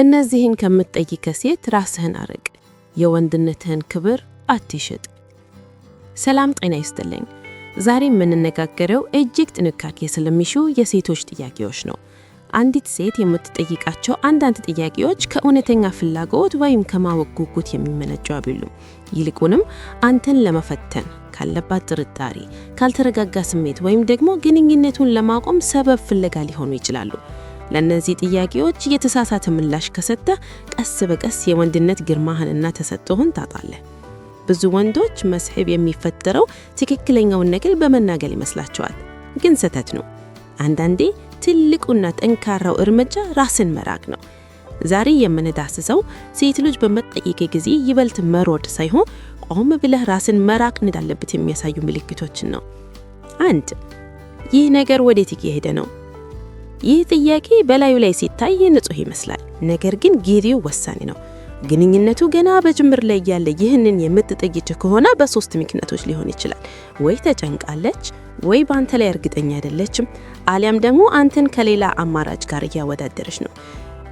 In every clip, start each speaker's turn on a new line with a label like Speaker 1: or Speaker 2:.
Speaker 1: እነዚህን ከምትጠይቅ ሴት ራስህን አርቅ። የወንድነትህን ክብር አትሽጥ። ሰላም ጤና ይስጥልኝ። ዛሬ የምንነጋገረው እጅግ ጥንቃቄ ስለሚሹ የሴቶች ጥያቄዎች ነው። አንዲት ሴት የምትጠይቃቸው አንዳንድ ጥያቄዎች ከእውነተኛ ፍላጎት ወይም ከማወቅ ጉጉት የሚመነጩ አይደሉም። ይልቁንም አንተን ለመፈተን ካለባት ጥርጣሬ፣ ካልተረጋጋ ስሜት ወይም ደግሞ ግንኙነቱን ለማቆም ሰበብ ፍለጋ ሊሆኑ ይችላሉ። ለነዚህ ጥያቄዎች የተሳሳተ ምላሽ ከሰጠ ቀስ በቀስ የወንድነት ግርማህንና ተሰጥኦህን ታጣለህ። ብዙ ወንዶች መስህብ የሚፈጠረው ትክክለኛውን ነገር በመናገር ይመስላቸዋል፣ ግን ስህተት ነው። አንዳንዴ ትልቁና ጠንካራው እርምጃ ራስን መራቅ ነው። ዛሬ የምንዳስሰው ሴት ልጅ በመጠየቅ ጊዜ ይበልጥ መሮጥ ሳይሆን ቆም ብለህ ራስን መራቅ እንዳለበት የሚያሳዩ ምልክቶችን ነው። 1. ይህ ነገር ወዴት እየሄደ ነው? ይህ ጥያቄ በላዩ ላይ ሲታይ ንጹህ ይመስላል፣ ነገር ግን ጊዜው ወሳኝ ነው። ግንኙነቱ ገና በጅምር ላይ ያለ ይህንን የምትጠይቅ ከሆነ በ3 ምክንያቶች ሊሆን ይችላል። ወይ ተጨንቃለች፣ ወይ በአንተ ላይ እርግጠኛ አይደለችም፣ አሊያም ደግሞ አንተን ከሌላ አማራጭ ጋር እያወዳደረች ነው።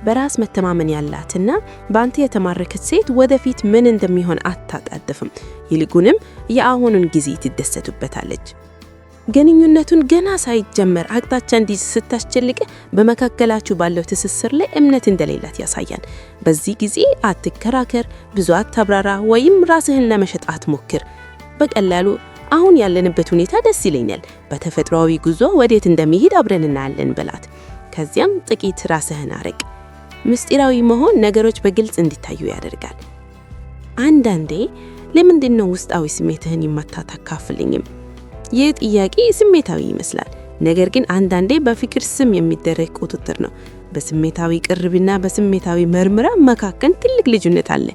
Speaker 1: በራስ መተማመን ያላትና በአንተ የተማረከች ሴት ወደፊት ምን እንደሚሆን አታጣድፍም። ይልቁንም የአሁኑን ጊዜ ትደሰቱበታለች። ግንኙነቱን ገና ሳይጀመር አቅጣጫ እንዲይዝ ስታስጨልቅ በመካከላችሁ ባለው ትስስር ላይ እምነት እንደሌላት ያሳያል። በዚህ ጊዜ አትከራከር፣ ብዙ አታብራራ፣ ወይም ራስህን ለመሸጥ አትሞክር። በቀላሉ አሁን ያለንበት ሁኔታ ደስ ይለኛል፣ በተፈጥሯዊ ጉዞ ወዴት እንደሚሄድ አብረን እናያለን በላት። ከዚያም ጥቂት ራስህን አርቅ። ምስጢራዊ መሆን ነገሮች በግልጽ እንዲታዩ ያደርጋል። አንዳንዴ ለምንድን ነው ውስጣዊ ስሜትህን የማታካፍልኝም? ይህ ጥያቄ ስሜታዊ ይመስላል፣ ነገር ግን አንዳንዴ በፍቅር ስም የሚደረግ ቁጥጥር ነው። በስሜታዊ ቅርብና በስሜታዊ መርምራ መካከል ትልቅ ልዩነት አለ።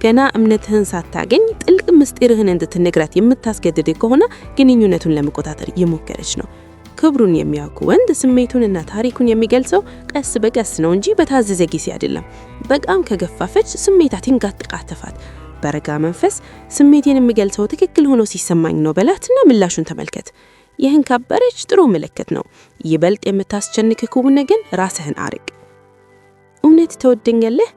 Speaker 1: ገና እምነትህን ሳታገኝ ጥልቅ ምስጢርህን እንድትነግራት የምታስገድድ ከሆነ ግንኙነቱን ለመቆጣጠር እየሞከረች ነው። ክብሩን የሚያውቅ ወንድ ስሜቱንና ታሪኩን የሚገልጸው ቀስ በቀስ ነው እንጂ በታዘዘ ጊዜ አይደለም። በጣም ከገፋፈች ስሜታትን ጋጥቃተፋት። በረጋ መንፈስ ስሜቴን የሚገልጸው ትክክል ሆኖ ሲሰማኝ ነው በላትና ምላሹን ተመልከት። ይህን ካበረች ጥሩ ምልክት ነው። ይበልጥ የምታስጨንቅ ከሆነ ግን ራስህን አርቅ። እውነት ተወደኛለህ?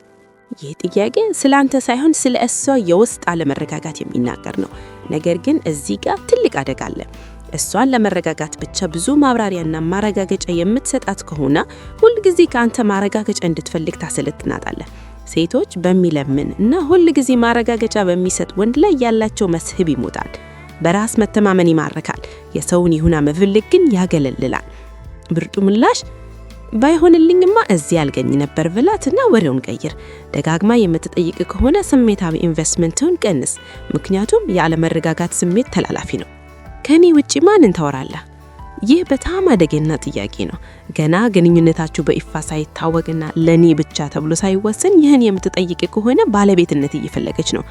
Speaker 1: ይህ ጥያቄ ስለ አንተ ሳይሆን ስለ እሷ የውስጥ አለመረጋጋት የሚናገር ነው። ነገር ግን እዚህ ጋር ትልቅ አደጋ አለ። እሷን ለመረጋጋት ብቻ ብዙ ማብራሪያና ማረጋገጫ የምትሰጣት ከሆነ ሁልጊዜ ከአንተ ማረጋገጫ እንድትፈልግ ታሰለጥናታለህ። ሴቶች በሚለምን እና ሁልጊዜ ማረጋገጫ በሚሰጥ ወንድ ላይ ያላቸው መስህብ ይሞታል። በራስ መተማመን ይማርካል፣ የሰውን ይሁና መፈለግ ግን ያገለልላል። ብርቱ ምላሽ ባይሆንልኝማ እዚህ ያልገኝ ነበር ብላትና ወሬውን ቀይር። ደጋግማ የምትጠይቅ ከሆነ ስሜታዊ ኢንቨስትመንትን ቀንስ፣ ምክንያቱም ያለመረጋጋት ስሜት ተላላፊ ነው። ከኔ ውጪ ማንን ታወራለህ? ይህ በጣም አደገኛ ጥያቄ ነው። ገና ግንኙነታችሁ በይፋ ሳይታወቅና ለኔ ብቻ ተብሎ ሳይወሰን ይህን የምትጠይቅ ከሆነ ባለቤትነት እየፈለገች ነው።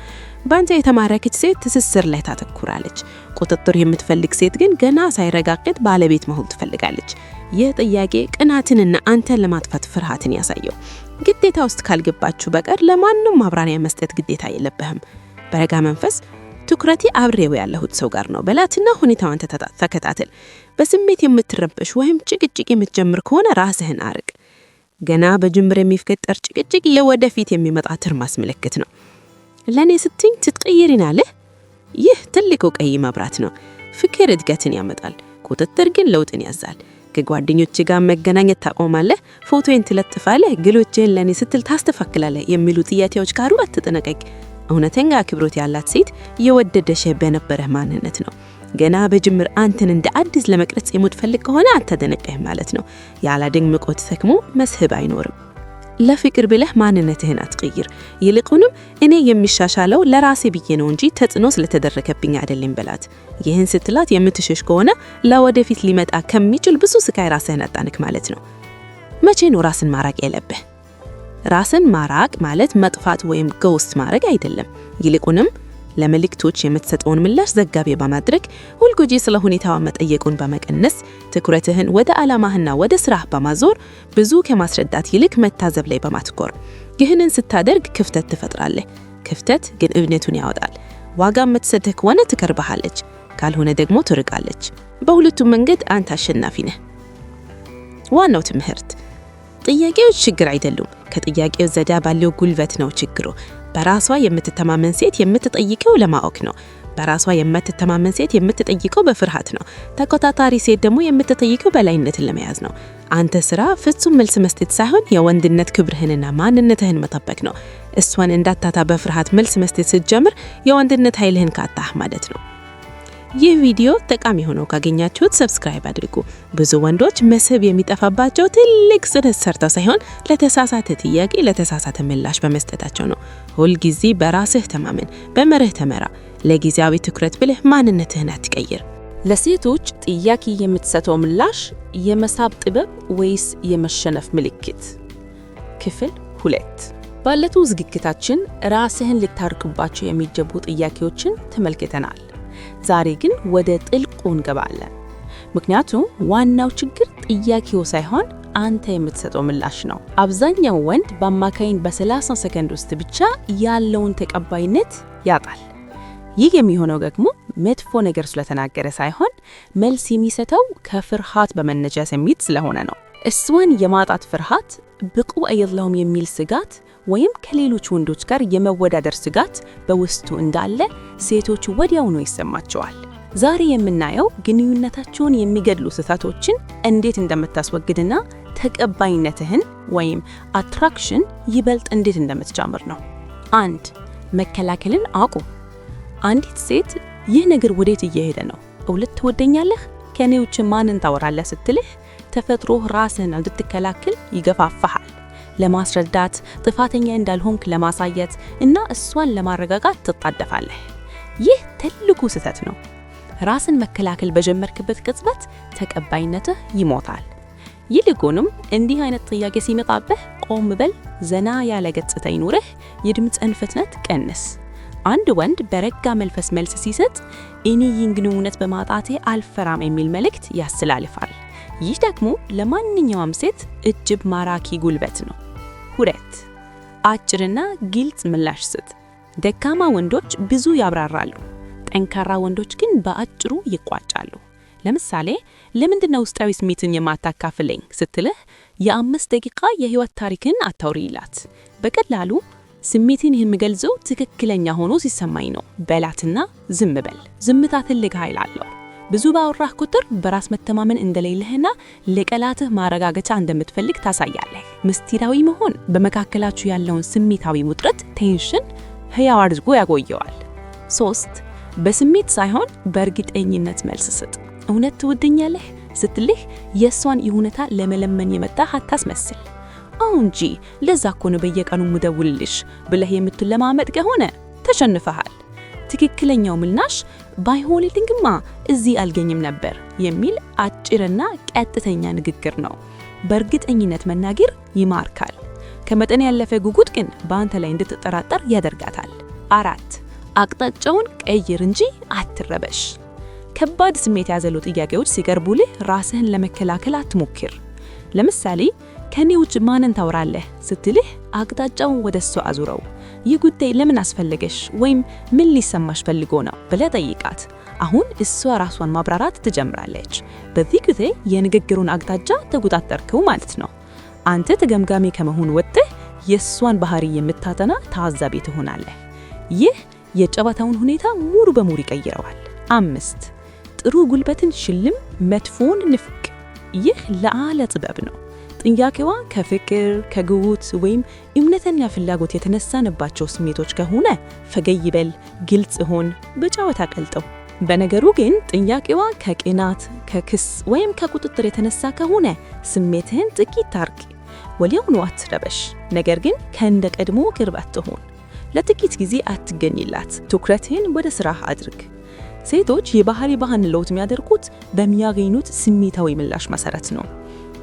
Speaker 1: በአንተ የተማረከች ሴት ትስስር ላይ ታተኩራለች። ቁጥጥር የምትፈልግ ሴት ግን ገና ሳይረጋገጥ ባለቤት መሆን ትፈልጋለች። ይህ ጥያቄ ቅናትንና አንተን ለማጥፋት ፍርሃትን ያሳየው። ግዴታ ውስጥ ካልገባችሁ በቀር ለማንም ማብራሪያ መስጠት ግዴታ የለብህም። በረጋ መንፈስ ትኩረቴ አብሬው ያለሁት ሰው ጋር ነው በላትና ሁኔታውን ተከታተል። በስሜት የምትረበሽ ወይም ጭቅጭቅ የምትጀምር ከሆነ ራስህን አርቅ። ገና በጅምር የሚፈጠር ጭቅጭቅ የወደፊት የሚመጣ ትርማስ ምልክት ነው። ለኔ ስትኝ ትትቀየሪናለህ? ይህ ትልቁ ቀይ መብራት ነው። ፍቅር እድገትን ያመጣል፣ ቁጥጥር ግን ለውጥን ያዛል። ከጓደኞች ጋር መገናኘት ታቆማለህ፣ ፎቶን ትለጥፋለህ፣ ግሎችን ለኔ ስትል ታስተካክላለህ የሚሉ ጥያቄዎች ካሉ አትጠነቀቅ። እውነተኛ አክብሮት ያላት ሴት የወደደሽ በነበረ ማንነት ነው። ገና በጅምር አንተን እንደ አዲስ ለመቅረጽ የምትፈልግ ከሆነ አትደነቀህ ማለት ነው። ያላደንቆት ተክሞ መስህብ አይኖርም። ለፍቅር ብለህ ማንነትህን አትቀይር። ይልቁንም እኔ የሚሻሻለው ለራሴ ብዬ ነው እንጂ ተጽዕኖ ስለተደረገብኝ አይደለም በላት። ይህን ስትላት የምትሸሽ ከሆነ ለወደፊት ሊመጣ ከሚችል ብዙ ስቃይ ራስህን አጣንክ ማለት ነው። መቼ ነው ራስን ማራቅ ያለብህ? ራስን ማራቅ ማለት መጥፋት ወይም ጎስት ማድረግ አይደለም። ይልቁንም ለመልእክቶች የምትሰጠውን ምላሽ ዘጋቢ በማድረግ ሁልጊዜ ስለ ሁኔታው መጠየቁን በመቀነስ ትኩረትህን ወደ ዓላማህና ወደ ስራህ በማዞር ብዙ ከማስረዳት ይልቅ መታዘብ ላይ በማትኮር ይህንን ስታደርግ ክፍተት ትፈጥራለህ። ክፍተት ግን እብነቱን ያወጣል። ዋጋ የምትሰጥህ ከሆነ ትቀርብሃለች፣ ካልሆነ ደግሞ ትርቃለች። በሁለቱም መንገድ አንተ አሸናፊ ነህ። ዋናው ትምህርት ጥያቄዎች ችግር አይደሉም። ከጥያቄው ዘዳ ባለው ጉልበት ነው ችግሩ። በራሷ የምትተማመን ሴት የምትጠይቀው ለማወቅ ነው። በራሷ የምትተማመን ሴት የምትጠይቀው በፍርሃት ነው። ተቆጣጣሪ ሴት ደግሞ የምትጠይቀው በላይነትን ለመያዝ ነው። አንተ ስራ ፍጹም መልስ መስጠት ሳይሆን የወንድነት ክብርህንና ማንነትህን መጠበቅ ነው። እሷን እንዳታታ በፍርሃት መልስ መስጠት ስትጀምር የወንድነት ኃይልህን ካጣህ ማለት ነው። ይህ ቪዲዮ ጠቃሚ ሆኖ ካገኛችሁት ሰብስክራይብ አድርጉ። ብዙ ወንዶች መስህብ የሚጠፋባቸው ትልቅ ስህተት ሰርተው ሳይሆን ለተሳሳተ ጥያቄ ለተሳሳተ ምላሽ በመስጠታቸው ነው። ሁልጊዜ በራስህ ተማመን፣ በመርህ ተመራ። ለጊዜያዊ ትኩረት ብለህ ማንነትህን አትቀይር።
Speaker 2: ለሴቶች ጥያቄ የምትሰጠው ምላሽ የመሳብ ጥበብ ወይስ የመሸነፍ ምልክት? ክፍል 2 ባለፈው ዝግጅታችን ራስህን ልታርክባቸው የሚገቡ ጥያቄዎችን ተመልክተናል። ዛሬ ግን ወደ ጥልቁ እንገባለን። ምክንያቱም ዋናው ችግር ጥያቄው ሳይሆን አንተ የምትሰጠው ምላሽ ነው። አብዛኛው ወንድ በአማካኝ በ30 ሰከንድ ውስጥ ብቻ ያለውን ተቀባይነት ያጣል። ይህ የሚሆነው ደግሞ መጥፎ ነገር ስለተናገረ ሳይሆን መልስ የሚሰጠው ከፍርሃት በመነጨ ስሜት ስለሆነ ነው። እሷን የማጣት ፍርሃት፣ ብቁ አይደለሁም የሚል ስጋት ወይም ከሌሎች ወንዶች ጋር የመወዳደር ስጋት በውስጡ እንዳለ ሴቶች ወዲያውኑ ይሰማቸዋል። ዛሬ የምናየው ግንኙነታቸውን የሚገድሉ ስህተቶችን እንዴት እንደምታስወግድና ተቀባይነትህን ወይም አትራክሽን ይበልጥ እንዴት እንደምትጨምር ነው። 1. መከላከልን አቁም። አንዲት ሴት ይህ ነገር ወዴት እየሄደ ነው? እውነት ትወደኛለህ? ከኔ ውጭ ማንን ታወራለህ? ስትልህ ተፈጥሮ ራስህን እንድትከላከል ይገፋፋሃል። ለማስረዳት ጥፋተኛ እንዳልሆንክ ለማሳየት እና እሷን ለማረጋጋት ትጣደፋለህ። ይህ ትልቁ ስህተት ነው። ራስን መከላከል በጀመርክበት ቅጽበት ተቀባይነትህ ይሞታል። ይልቁንም እንዲህ አይነት ጥያቄ ሲመጣብህ ቆም በል፣ ዘና ያለ ገጽታ ይኑርህ፣ የድምፅህን ፍጥነት ቀንስ። አንድ ወንድ በረጋ መንፈስ መልስ ሲሰጥ እኔ ይህን ግንኙነት በማጣቴ አልፈራም የሚል መልእክት ያስተላልፋል። ይህ ደግሞ ለማንኛውም ሴት እጅግ ማራኪ ጉልበት ነው። 2. አጭርና ግልጽ ምላሽ ስጥ። ደካማ ወንዶች ብዙ ያብራራሉ፣ ጠንካራ ወንዶች ግን በአጭሩ ይቋጫሉ። ለምሳሌ ለምንድነው ውስጣዊ ስሜትን የማታካፍለኝ ስትልህ የ5 ደቂቃ የህይወት ታሪክን አታውሪ ይላት። በቀላሉ ስሜትን የምገልጸው ትክክለኛ ሆኖ ሲሰማኝ ነው በላትና ዝም በል። ዝምታ ትልቅ ኃይል አለው። ብዙ ባወራህ ቁጥር በራስ መተማመን እንደሌለህና ለቀላትህ ማረጋገጫ እንደምትፈልግ ታሳያለህ። ምስጢራዊ መሆን በመካከላችሁ ያለውን ስሜታዊ ውጥረት ቴንሽን ህያው አድርጎ ያቆየዋል። 3. በስሜት ሳይሆን በእርግጠኝነት መልስ ስጥ። እውነት ትወደኛለህ ስትልህ የእሷን ይሁንታ ለመለመን የመጣህ አታስመስል። አዎ እንጂ ለዛ እኮ ነው በየቀኑ ምደውልልሽ ብለህ የምትለማመጥ ከሆነ ተሸንፈሃል። ትክክለኛው ምላሽ ባይሆንልኝማ እዚህ አልገኝም ነበር የሚል አጭርና ቀጥተኛ ንግግር ነው። በእርግጠኝነት መናገር ይማርካል። ከመጠን ያለፈ ጉጉት ግን በአንተ ላይ እንድትጠራጠር ያደርጋታል። 4. አቅጣጫውን ቀይር እንጂ አትረበሽ። ከባድ ስሜት ያዘሉ ጥያቄዎች ሲቀርቡልህ ራስህን ለመከላከል አትሞክር። ለምሳሌ ከኔ ውጭ ማንን ታወራለህ ስትልህ አቅጣጫውን ወደ እሷ አዙረው። ይህ ጉዳይ ለምን አስፈለገሽ ወይም ምን ሊሰማሽ ፈልጎ ነው ብለህ ጠይቃት። አሁን እሷ ራሷን ማብራራት ትጀምራለች። በዚህ ጊዜ የንግግሩን አቅጣጫ ተቆጣጠርከው ማለት ነው። አንተ ተገምጋሚ ከመሆን ወጥተህ የእሷን ባህሪ የምታጠና ታዛቢ ትሆናለህ። ይህ የጨዋታውን ሁኔታ ሙሉ በሙሉ ይቀይረዋል። 5. ጥሩ ጉልበትን ሽልም፣ መጥፎን ንፍቅ። ይህ ለአለ ጥበብ ነው። ጥያቄዋ ከፍቅር ከጉጉት ወይም እምነተኛ ፍላጎት የተነሳንባቸው ስሜቶች ከሆነ ፈገግ በል፣ ግልጽ ሆን፣ በጨዋታ ቀልጠው። በነገሩ ግን ጥያቄዋ ከቅናት ከክስ ወይም ከቁጥጥር የተነሳ ከሆነ ስሜትህን ጥቂት ታርቂ። ወዲያውኑ አትረበሽ፣ ነገር ግን ከእንደ ቀድሞ ቅርብ አትሆን። ለጥቂት ጊዜ አትገኝላት፣ ትኩረትህን ወደ ስራህ አድርግ። ሴቶች የባህሪ ለውጥ የሚያደርጉት በሚያገኙት ስሜታዊ ምላሽ መሰረት ነው።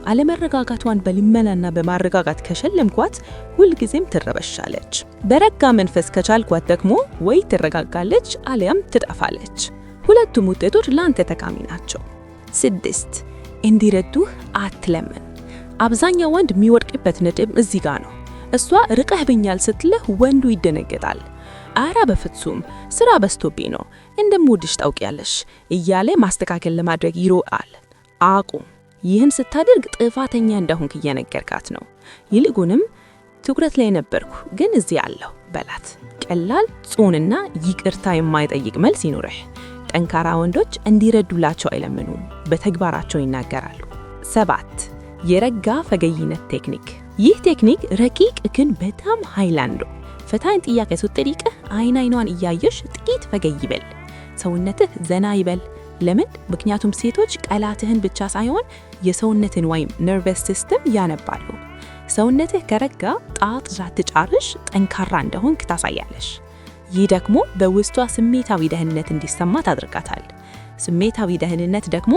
Speaker 2: አለመረጋጋቷን በልመናና በማረጋጋት ከሸለምኳት ሁልጊዜም ትረበሻለች። በረጋ መንፈስ ከቻልኳት ደግሞ ወይ ትረጋጋለች አሊያም ትጠፋለች። ሁለቱም ውጤቶች ለአንተ ጠቃሚ ናቸው። 6. እንዲረዱህ አትለምን። አብዛኛው ወንድ የሚወድቅበት ነጥብ እዚህ ጋር ነው። እሷ ርቀህብኛል ስትልህ ወንዱ ይደነገጣል። አራ በፍጹም ስራ በዝቶብኝ ነው እንደምወድሽ ታውቂያለሽ እያለ ማስተካከል ለማድረግ ይሮጣል። አቁም። ይህን ስታደርግ ጥፋተኛ እንደሆንክ እየነገርካት ነው። ይልቁንም ትኩረት ላይ ነበርኩ ግን እዚህ አለሁ በላት። ቀላል ጽኑና ይቅርታ የማይጠይቅ መልስ ይኑርህ። ጠንካራ ወንዶች እንዲረዱላቸው አይለምኑም፣ በተግባራቸው ይናገራሉ። 7 የረጋ ፈገይነት ቴክኒክ። ይህ ቴክኒክ ረቂቅ ግን በጣም ኃይላንዶ። ፈታኝ ጥያቄ ስትጠይቅህ አይኗን እያየሽ ጥቂት ፈገይ ይበል። ሰውነትህ ዘና ይበል። ለምን? ምክንያቱም ሴቶች ቃላትህን ብቻ ሳይሆን የሰውነትን ወይም ነርቨስ ሲስተም ያነባሉ። ሰውነትህ ከረጋ ጣት ሳትጫርሽ ጠንካራ እንደሆንክ ታሳያለሽ። ይህ ደግሞ በውስጧ ስሜታዊ ደህንነት እንዲሰማ ታደርጋታል። ስሜታዊ ደህንነት ደግሞ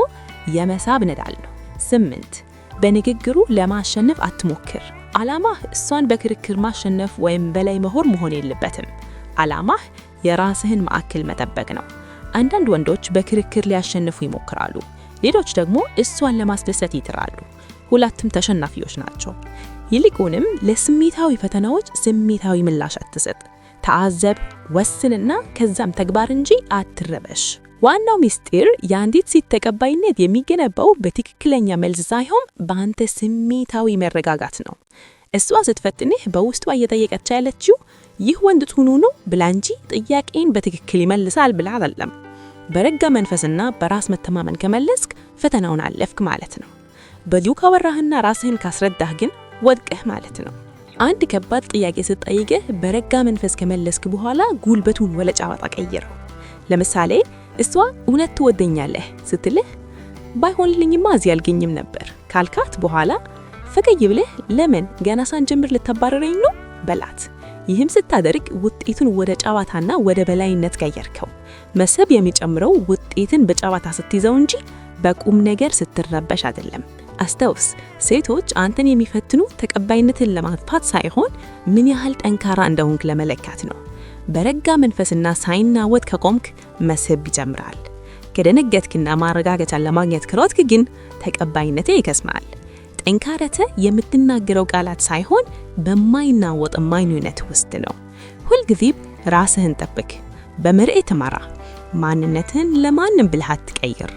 Speaker 2: የመሳብ ነዳል ነው። 8 በንግግሩ ለማሸነፍ አትሞክር። ዓላማህ እሷን በክርክር ማሸነፍ ወይም በላይ መሆን የለበትም። ዓላማህ የራስህን ማዕከል መጠበቅ ነው። አንዳንድ ወንዶች በክርክር ሊያሸንፉ ይሞክራሉ፣ ሌሎች ደግሞ እሷን ለማስደሰት ይጥራሉ። ሁለቱም ተሸናፊዎች ናቸው። ይልቁንም ለስሜታዊ ፈተናዎች ስሜታዊ ምላሽ አትሰጥ። ተዓዘብ፣ ወስንና ከዛም ተግባር እንጂ አትረበሽ። ዋናው ምስጢር የአንዲት ሴት ተቀባይነት የሚገነባው በትክክለኛ መልስ ሳይሆን በአንተ ስሜታዊ መረጋጋት ነው። እሷ ስትፈትንህ በውስጧ እየጠየቀች ያለችው ይህ ወንድ ጥኑ ነው ብላ እንጂ ጥያቄን በትክክል ይመልሳል ብላ አይደለም። በረጋ መንፈስና በራስ መተማመን ከመለስክ ፈተናውን አለፍክ ማለት ነው። በዚሁ ካወራህና ራስህን ካስረዳህ ግን ወድቀህ ማለት ነው። አንድ ከባድ ጥያቄ ስትጠይቅህ በረጋ መንፈስ ከመለስክ በኋላ ጉልበቱን ወደ ጨዋታ ቀይረው። ለምሳሌ እሷ እውነት ትወደኛለህ ስትልህ ባይሆንልኝማ እዚህ አልገኝም ነበር ካልካት በኋላ ፈገግ ብለህ ለምን ገና ሳንጀምር ልታባረረኝ ነው በላት። ይህም ስታደርግ ውጤቱን ወደ ጨዋታና ወደ በላይነት ቀየርከው። መሰብ የሚጨምረው ውጤትን በጨዋታ ስትይዘው እንጂ በቁም ነገር ስትረበሽ አይደለም። አስተውስ፣ ሴቶች አንተን የሚፈትኑ ተቀባይነትን ለማጥፋት ሳይሆን ምን ያህል ጠንካራ እንደሆንክ ለመለካት ነው። በረጋ መንፈስና ሳይናወጥ ከቆምክ መስህብ ይጀምራል። ከደነገጥክና ማረጋገጫን ለማግኘት ከሮጥክ ግን ተቀባይነትህ ይከስማል። ጠንካራተ የምትናገረው ቃላት ሳይሆን በማይናወጥ ማንነት ውስጥ ነው። ሁልጊዜም ራስህን ጠብቅ፣ በመርህ ተመራ። ማንነትህን ለማንም ብለህ አትቀይር።